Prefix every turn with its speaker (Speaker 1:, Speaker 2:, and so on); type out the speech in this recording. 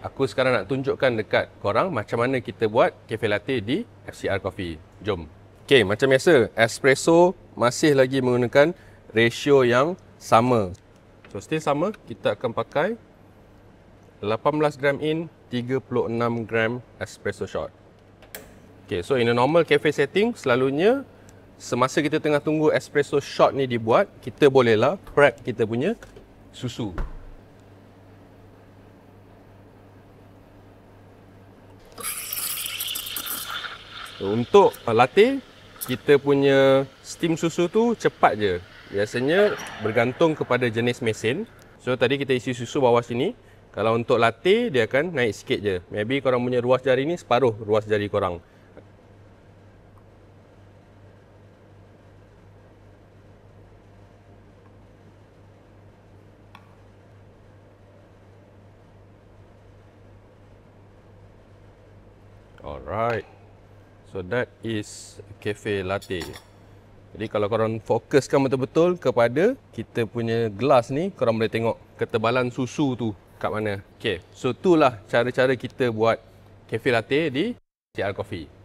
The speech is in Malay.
Speaker 1: Aku sekarang nak tunjukkan dekat korang macam mana kita buat cafe latte di FCR Coffee. Jom. Okay, macam biasa, espresso masih lagi menggunakan ratio yang sama. So, still sama, kita akan pakai 18 gram in, 36 gram espresso shot. Okay, so in a normal cafe setting, selalunya semasa kita tengah tunggu espresso shot ni dibuat, kita bolehlah prep kita punya susu. So, untuk latte, kita punya steam susu tu cepat je. Biasanya bergantung kepada jenis mesin. So tadi kita isi susu bawah sini. Kalau untuk latte, dia akan naik sikit je. Maybe korang punya ruas jari ni separuh ruas jari korang. Alright. So that is cafe latte. Jadi kalau korang fokuskan betul-betul kepada kita punya gelas ni, korang boleh tengok ketebalan susu tu kat mana. Okay, so itulah cara-cara kita buat cafe latte di FCR Coffee.